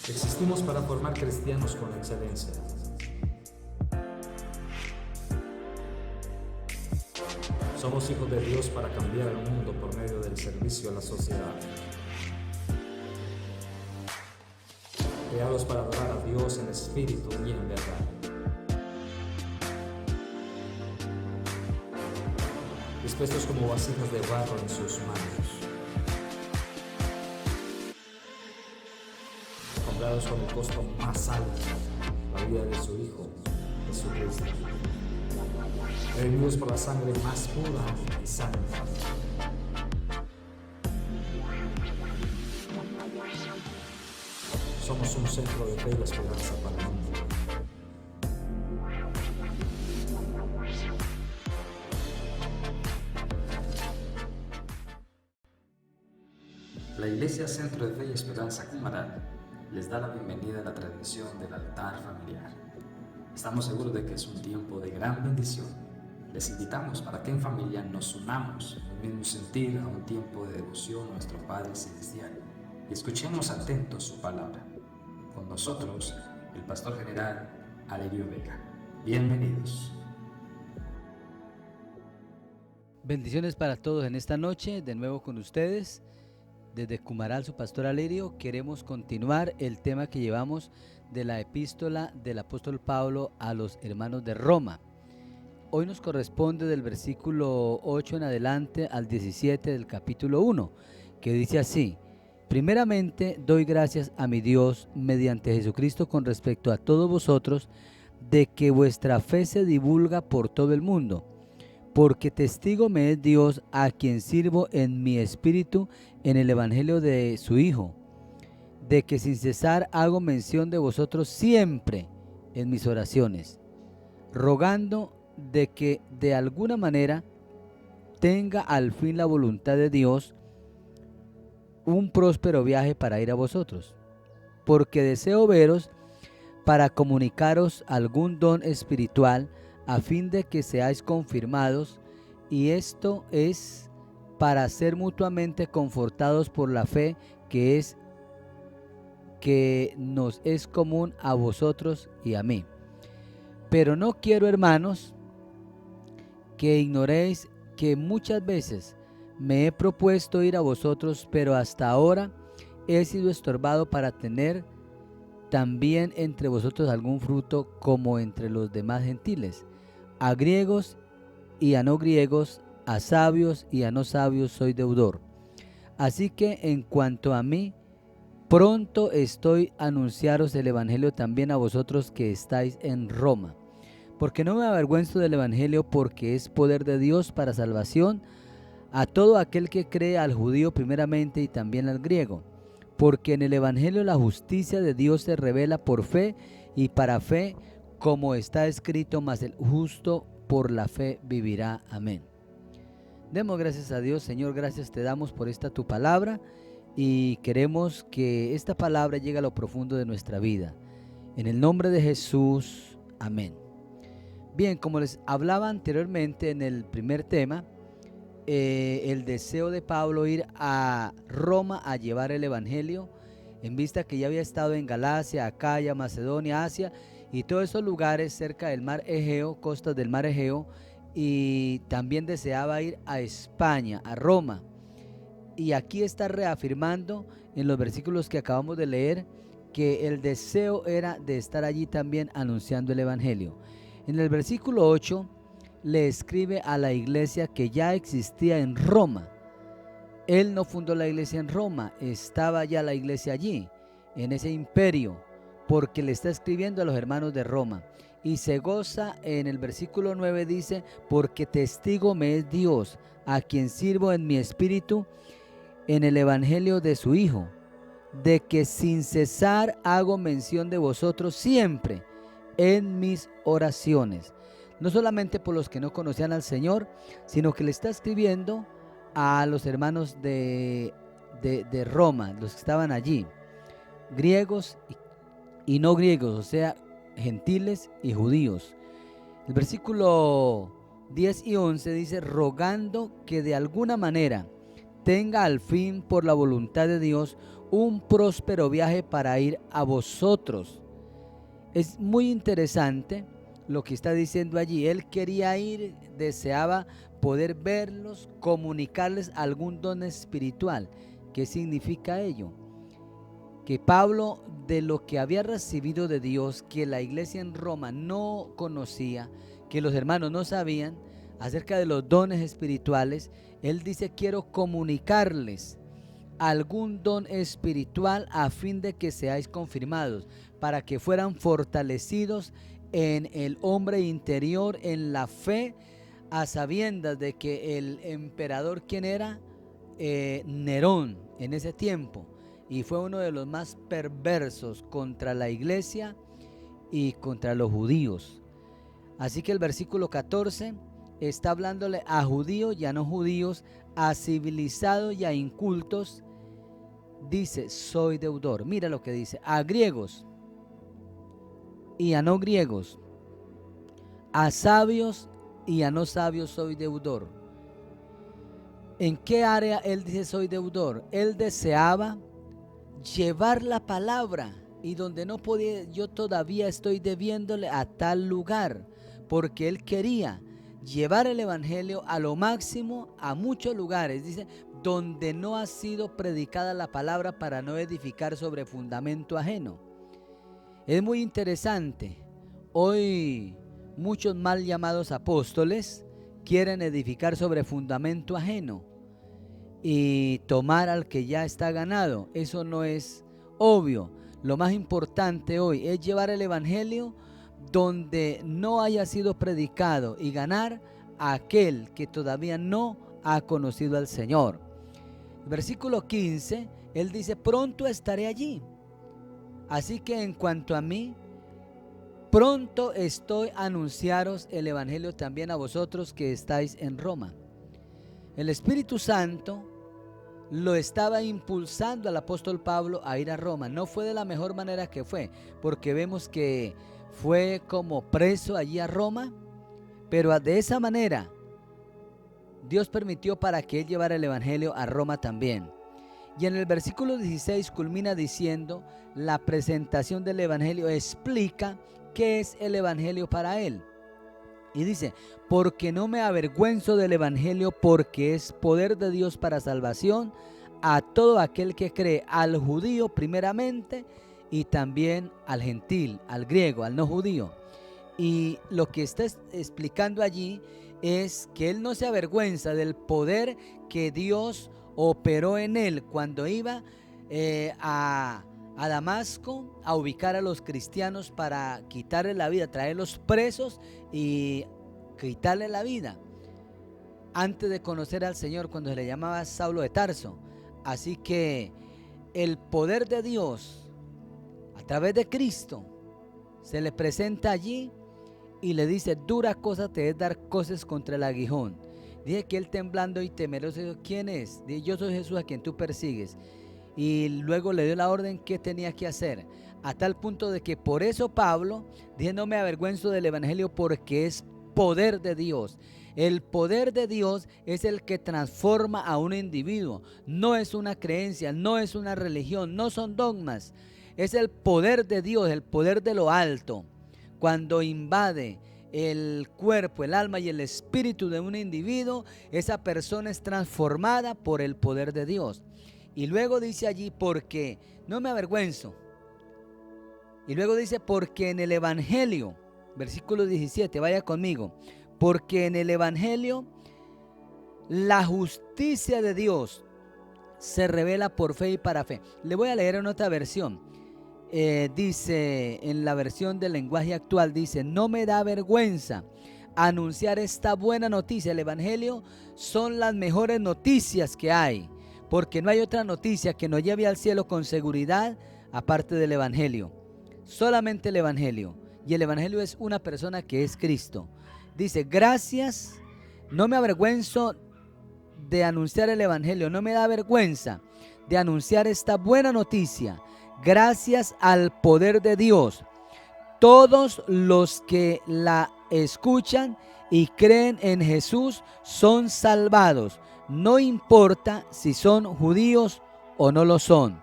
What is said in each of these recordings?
Existimos para formar cristianos con excelencia. Somos hijos de Dios para cambiar el mundo por medio del servicio a la sociedad. Creados para adorar a Dios en espíritu y en verdad. Dispuestos como vasijas de barro en sus manos. Comprados con el costo más alto, la vida de su Hijo, Jesucristo. Redimidos por la sangre más pura y santa. Somos un centro de fe y esperanza para el mundo. La Iglesia Centro de Fe y Esperanza Cumaral les da la bienvenida a la tradición del altar familiar. Estamos seguros de que es un tiempo de gran bendición. Les invitamos para que en familia nos unamos en el mismo sentido a un tiempo de devoción a nuestro Padre Celestial y escuchemos atentos su palabra. Con nosotros, el Pastor General Alerio Vega. Bienvenidos. Bendiciones para todos en esta noche, de nuevo con ustedes. Desde Cumaral, su pastor Alerio, queremos continuar el tema que llevamos de la epístola del apóstol Pablo a los hermanos de Roma. Hoy nos corresponde del versículo 8 en adelante al 17 del capítulo 1, que dice así: primeramente doy gracias a mi Dios mediante Jesucristo con respecto a todos vosotros, de que vuestra fe se divulga por todo el mundo. Porque testigo me es Dios, a quien sirvo en mi espíritu en el evangelio de su Hijo, de que sin cesar hago mención de vosotros siempre en mis oraciones, rogando de que de alguna manera tenga al fin la voluntad de Dios un próspero viaje para ir a vosotros, porque deseo veros para comunicaros algún don espiritual, a fin de que seáis confirmados, y esto es para ser mutuamente confortados por la fe que nos es común a vosotros y a mí. Pero no quiero, hermanos, que ignoréis que muchas veces me he propuesto ir a vosotros, pero hasta ahora he sido estorbado para tener también entre vosotros algún fruto como entre los demás gentiles. A griegos y a no griegos, a sabios y a no sabios soy deudor. Así que en cuanto a mí, pronto estoy a anunciaros el evangelio también a vosotros que estáis en Roma. Porque no me avergüenzo del evangelio, porque es poder de Dios para salvación a todo aquel que cree, al judío primeramente y también al griego. Porque en el evangelio la justicia de Dios se revela por fe y para fe, como está escrito: mas el justo por la fe vivirá. Amén. Demos gracias a Dios. Señor, gracias te damos por esta tu palabra, y queremos que esta palabra llegue a lo profundo de nuestra vida. En el nombre de Jesús, amén. Bien, como les hablaba anteriormente en el primer tema, el deseo de Pablo ir a Roma a llevar el evangelio, en vista que ya había estado en Galacia, Acaya, Macedonia, Asia y todos esos lugares cerca del mar Egeo, costas del mar Egeo, y también deseaba ir a España, a Roma. Y aquí está reafirmando en los versículos que acabamos de leer que el deseo era de estar allí también anunciando el evangelio. En el versículo 8 le escribe a la iglesia que ya existía en Roma. Él no fundó la iglesia en Roma, estaba ya la iglesia allí, en ese imperio, porque le está escribiendo a los hermanos de Roma. Y se goza, en el versículo 9 dice: porque testigo me es Dios, a quien sirvo en mi espíritu en el evangelio de su Hijo, de que sin cesar hago mención de vosotros siempre en mis oraciones. No solamente por los que no conocían al Señor, sino que le está escribiendo a los hermanos de Roma, los que estaban allí, griegos y no griegos, o sea, gentiles y judíos. El versículo 10 y 11 dice: rogando que de alguna manera tenga al fin por la voluntad de Dios un próspero viaje para ir a vosotros. Es muy interesante lo que está diciendo allí. Él quería ir, deseaba poder verlos, comunicarles algún don espiritual. ¿Qué significa ello? Que Pablo, de lo que había recibido de Dios, que la iglesia en Roma no conocía, que los hermanos no sabían acerca de los dones espirituales, él dice: quiero comunicarles algún don espiritual a fin de que seáis confirmados, para que fueran fortalecidos en el hombre interior, en la fe, a sabiendas de que el emperador, ¿quién era? Nerón, en ese tiempo, y fue uno de los más perversos contra la iglesia y contra los judíos. Así que el versículo 14 está hablándole a judíos y a no judíos, a civilizados y a incultos. Dice: soy deudor. Mira lo que dice: a griegos y a no griegos, a sabios y a no sabios soy deudor. ¿En qué área él dice soy deudor? Él deseaba llevar la palabra, y donde no podía, yo todavía estoy debiéndole a tal lugar, porque él quería llevar el evangelio a lo máximo, a muchos lugares, dice, donde no ha sido predicada la palabra, para no edificar sobre fundamento ajeno. Es muy interesante. Hoy muchos mal llamados apóstoles quieren edificar sobre fundamento ajeno y tomar al que ya está ganado. Eso no es obvio. Lo más importante hoy es llevar el evangelio donde no haya sido predicado y ganar a aquel que todavía no ha conocido al Señor. Versículo 15, él dice: pronto estaré allí. Así que en cuanto a mí, pronto estoy a anunciaros el evangelio también a vosotros que estáis en Roma. El Espíritu Santo lo estaba impulsando al apóstol Pablo a ir a Roma. No fue de la mejor manera que fue, porque vemos que fue como preso allí a Roma, pero de esa manera Dios permitió para que él llevara el evangelio a Roma también. Y en el versículo 16 culmina diciendo: la presentación del evangelio explica qué es el evangelio para él. Y dice: porque no me avergüenzo del evangelio, porque es poder de Dios para salvación a todo aquel que cree, al judío primeramente y también al gentil, al griego, al no judío. Y lo que está explicando allí es que él no se avergüenza del poder que Dios operó en él cuando iba a Damasco a ubicar a los cristianos para quitarle la vida, traerlos presos y quitarle la vida, antes de conocer al Señor, cuando se le llamaba Saulo de Tarso. Así que el poder de Dios a través de Cristo se le presenta allí y le dice: dura cosa te es dar coces contra el aguijón. Dije que él, temblando y temeroso, dijo: ¿quién es? Dije: yo soy Jesús a quien tú persigues. Y luego le dio la orden que tenía que hacer, a tal punto de que por eso Pablo dije: no me avergüenzo del evangelio, porque es poder de Dios. El poder de Dios es el que transforma a un individuo. No es una creencia, no es una religión, no son dogmas. Es el poder de Dios, el poder de lo alto. Cuando invade el cuerpo, el alma y el espíritu de un individuo, esa persona es transformada por el poder de Dios. Y luego dice allí: porque no me avergüenzo. Y luego dice: porque en el evangelio, versículo 17, vaya conmigo, porque en el evangelio la justicia de Dios se revela por fe y para fe. Le voy a leer en otra versión. Dice, en la versión del lenguaje actual, dice: no me da vergüenza anunciar esta buena noticia. El evangelio son las mejores noticias que hay, porque no hay otra noticia que nos lleve al cielo con seguridad aparte del evangelio. Solamente el evangelio, y el evangelio es una persona, que es Cristo. Dice: gracias, no me avergüenzo de anunciar el evangelio, no me da vergüenza de anunciar esta buena noticia. Gracias al poder de Dios, todos los que la escuchan y creen en Jesús son salvados, no importa si son judíos o no lo son.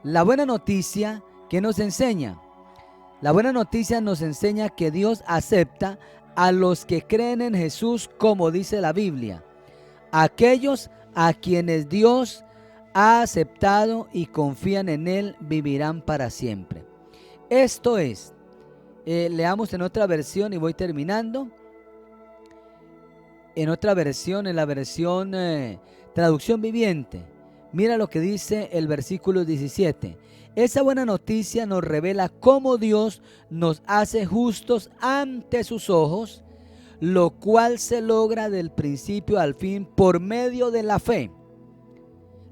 La buena noticia, ¿qué nos enseña? La buena noticia nos enseña que Dios acepta a los que creen en Jesús, como dice la Biblia. Aquellos a quienes Dios ha aceptado y confían en Él vivirán para siempre. Esto es, leamos en otra versión y voy terminando. En otra versión, en la versión traducción viviente, mira lo que dice el versículo 17. Esa buena noticia nos revela cómo Dios nos hace justos ante sus ojos, lo cual se logra del principio al fin por medio de la fe.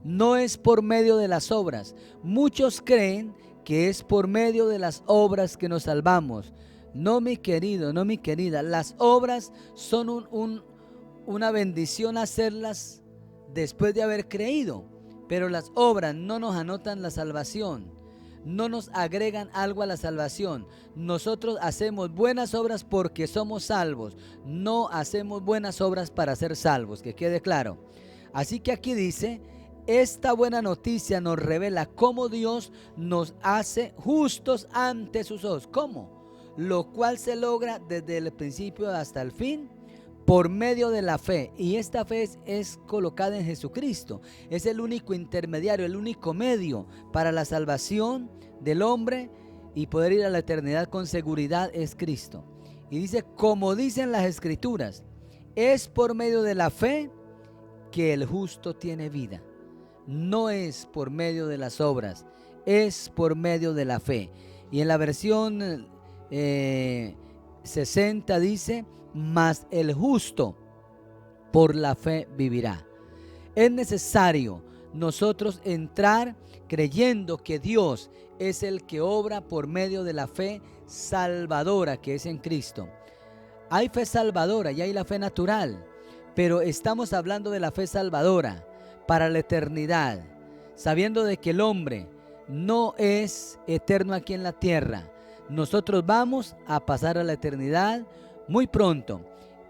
No es por medio de las obras. Muchos creen que es por medio de las obras que nos salvamos. No, mi querido, no, mi querida. Las obras son una bendición hacerlas después de haber creído. Pero las obras no nos anotan la salvación, no nos agregan algo a la salvación. Nosotros hacemos buenas obras porque somos salvos, no hacemos buenas obras para ser salvos, que quede claro. Así que aquí dice, esta buena noticia nos revela cómo Dios nos hace justos ante sus ojos. ¿Cómo? Lo cual se logra desde el principio hasta el fin, por medio de la fe. Y esta fe es colocada en Jesucristo. Es el único intermediario, el único medio para la salvación del hombre y poder ir a la eternidad con seguridad es Cristo. Y dice, como dicen las Escrituras, es por medio de la fe que el justo tiene vida. No es por medio de las obras, es por medio de la fe. Y en la versión 60 dice, mas el justo por la fe vivirá. Es necesario nosotros entrar creyendo que Dios es el que obra por medio de la fe salvadora que es en Cristo. Hay fe salvadora y hay la fe natural, pero estamos hablando de la fe salvadora para la eternidad, sabiendo de que el hombre no es eterno aquí en la tierra. Nosotros vamos a pasar a la eternidad muy pronto,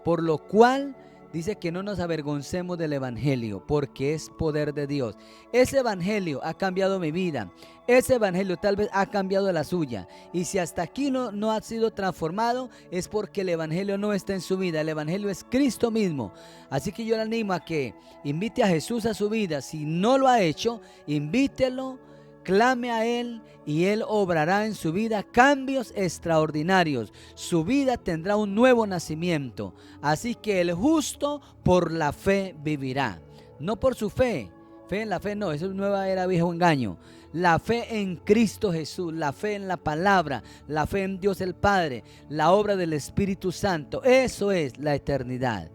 por lo cual dice que no nos avergoncemos del evangelio, porque es poder de Dios. Ese evangelio ha cambiado mi vida, ese evangelio tal vez ha cambiado la suya, y si hasta aquí no ha sido transformado, es porque el evangelio no está en su vida. El evangelio es Cristo mismo. Así que yo le animo a que invite a Jesús a su vida. Si no lo ha hecho, invítelo, clame a Él y Él obrará en su vida cambios extraordinarios. Su vida tendrá un nuevo nacimiento. Así que el justo por la fe vivirá. No por su fe. Fe en la fe no, eso es nueva era, viejo engaño. La fe en Cristo Jesús, la fe en la palabra, la fe en Dios el Padre, la obra del Espíritu Santo. Eso es la eternidad.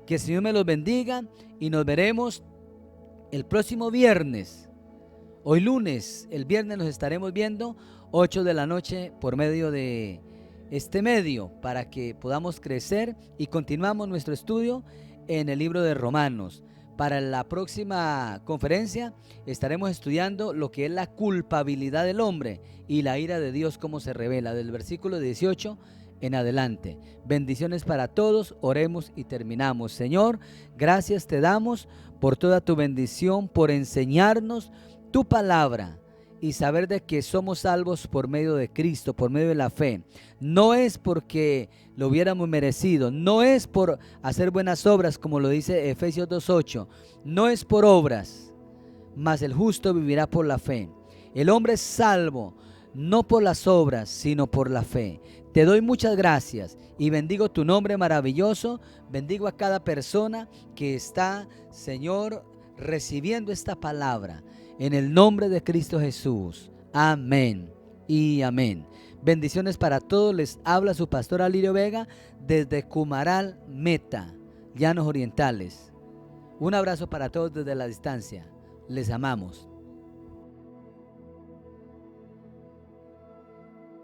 Que el Señor me los bendiga y nos veremos el próximo viernes. Hoy lunes, el viernes nos estaremos viendo 8 de la noche por medio de este medio para que podamos crecer y continuamos nuestro estudio en el libro de Romanos. Para la próxima conferencia estaremos estudiando lo que es la culpabilidad del hombre y la ira de Dios, cómo se revela, del versículo 18 en adelante. Bendiciones para todos, oremos y terminamos. Señor, gracias te damos por toda tu bendición, por enseñarnos tu palabra y saber de que somos salvos por medio de Cristo, por medio de la fe. No es porque lo hubiéramos merecido, no es por hacer buenas obras como lo dice Efesios 2:8, no es por obras, mas el justo vivirá por la fe. El hombre es salvo no por las obras, sino por la fe. Te doy muchas gracias y bendigo tu nombre maravilloso, bendigo a cada persona que está, Señor, recibiendo esta palabra. En el nombre de Cristo Jesús. Amén y amén. Bendiciones para todos. Les habla su pastor Alirio Vega desde Cumaral, Meta, Llanos Orientales. Un abrazo para todos desde la distancia. Les amamos.